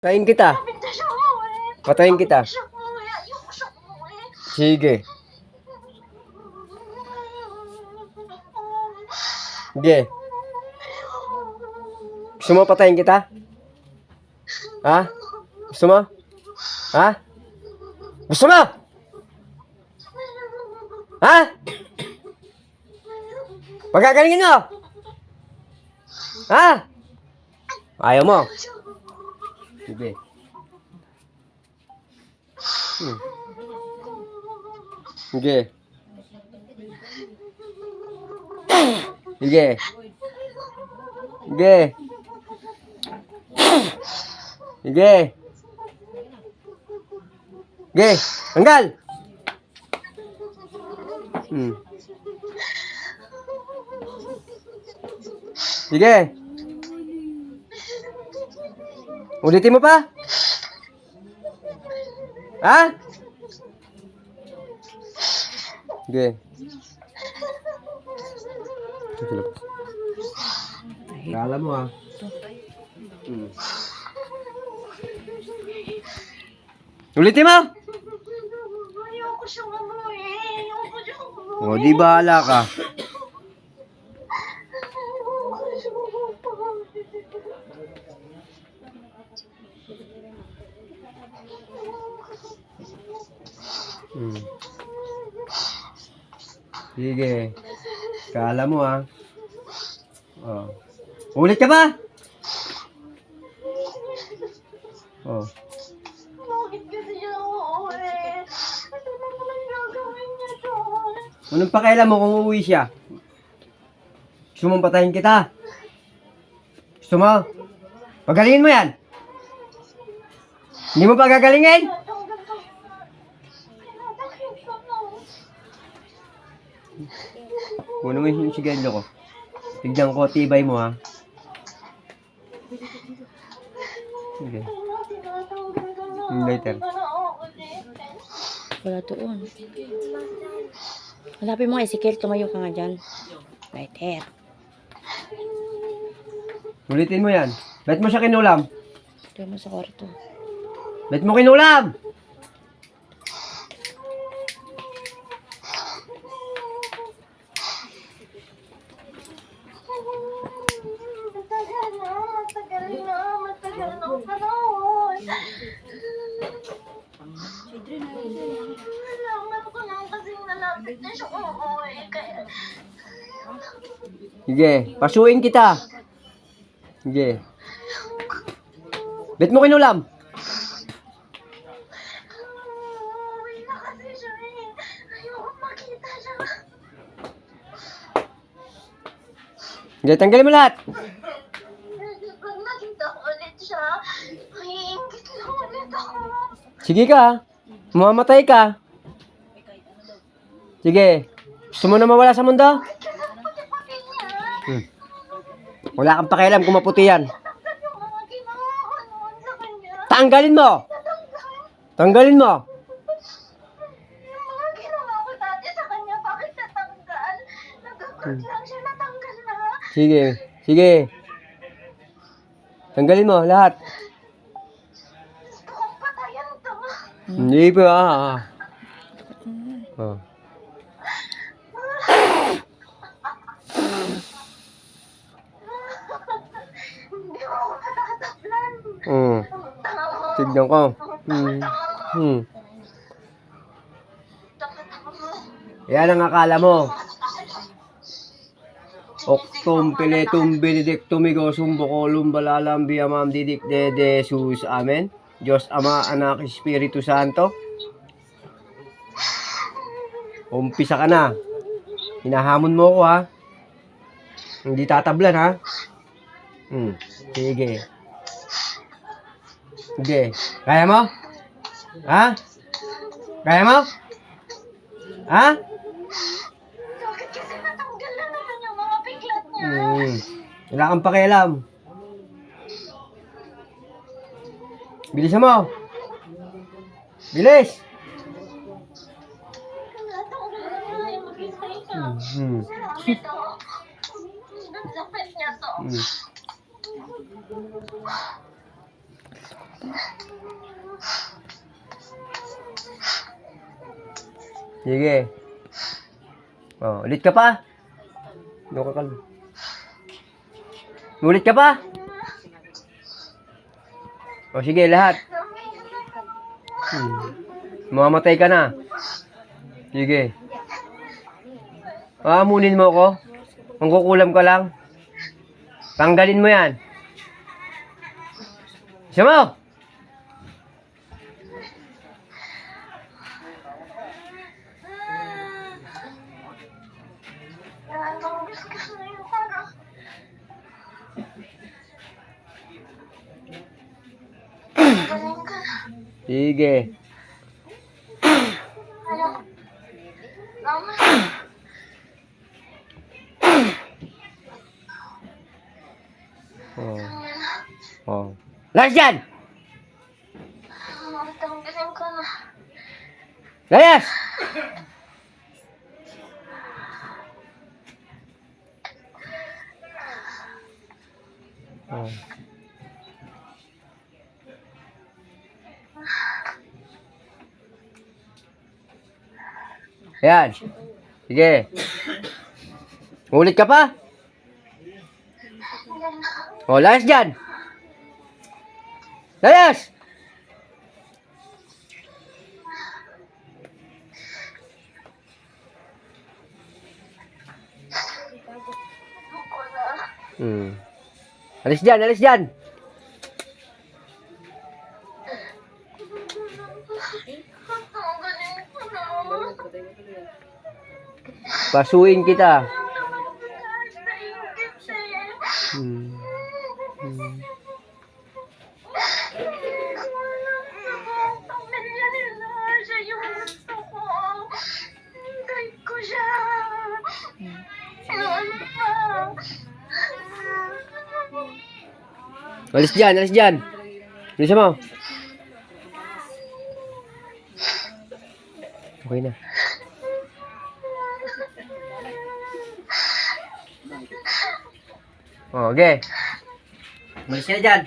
Patayin kita. Patayin kita. Sige. Sige. Gusto mo patayin kita? Ha? Gusto mo? Ha? Gusto mo? Ha? Pagagalingin mo? Ha? Ayaw mo? Sige. Sige. Sige. Sige. Sige. Sige. Tanggal. Sige. Ulitin mo pa? Ha? Sige. Kala mo ha. Ulitin mo? Ayoko siyang ayoko siyang O, di bahala ka. Sige. Kala mo ha. Oh. Ulit ka ba? Oh. Bakit kasi siya uuwi? Ano naman ang gagawin niya doon? Anong pakialam mo kung uuwi siya? Gusto mong patayin kita? Gusto mo? Pagalingin mo yan? Hindi mo pa gagalingin? Kunin mo yung sigarilyo ko. Tignan ko, tibay mo ha. Sige. Yung lighter. Wala doon. Hanapin mo nga, Ezekiel. Tumayo ka nga dyan. Lighter. Ulitin mo yan. Bet mo siya kinulam. Ito mo sa kwarto. Bet mo kinulam! Matagal na ang panahon. Alam ko lang kasing nalapit na siya uuwi. Kaya... Sige, pasuin kita. Sige. Bet mo kinulam. Uuwi na kasi siya eh. Ayoko makita siya. Sige, tanggalin mo lahat. Pag nakita ko ulit siya, maiingit lang ulit ako. Sige ka. Mamamatay ka. Sige. Gusto mo na mawala sa mundo? Kaya puti-puti niya. Wala kang pakialam kung maputi yan. Tatanggal yung mga ginawa ko noon sa kanya. Tanggalin mo. Tanggalin mo. Yung mga ginawa ko dati sa kanya, bakit natanggal? Nagagod lang siya, natanggal na. Sige. Sige. Tanggalin mo lahat. Gusto kong patayan to. Hindi pa. Oh. Hindi mo ako matatataplan. Tanga mo. Tignan ko. Tanga mo. Yan ang akala mo. Oktum piletum benedictum igosum bocolum balalam biamam didik de Jesus. Amen. Diyos Ama, Anak, Espiritu Santo. Umpisa ka na. Hinahamon mo ko ha. Hindi tatablan ha. Sige. Sige. Kaya mo? Ha? Kaya mo? Ha? Bakit kasi natanggal na naman yung mga piglat niya? Wala kang pakialam. Bilisan mo. Bilis. Natanggal na nga yung maghintay ka. Sakit ako. Ang sakit niya to. Sige. Oh, ulit ka pa. Doon ka kalma. Ulit ka pa. O sige, lahat. Mamamatay ka na. Sige. Amunin mo ako. Mangkukulam ka lang. Tanggalin mo yan. Isa mo! Galing ka. Sige. Ano? Mama. Oh. Oh. Lahat dyan! Tanggalin ka na. Layas! Oh. Yan. Sige. Ulit ka pa? O, layas dyan. Layas! Ako na. Alis dyan, alis dyan. Tanggalin ko na. Pasuin kita. Naingit sa'yo. Pamilya nila. Siya yung gusto ko. Hintay ko siya. Iwan pa. Alis dyan, alis dyan. Bilisan mo. Okay na. O, okay. Malis ka na dyan.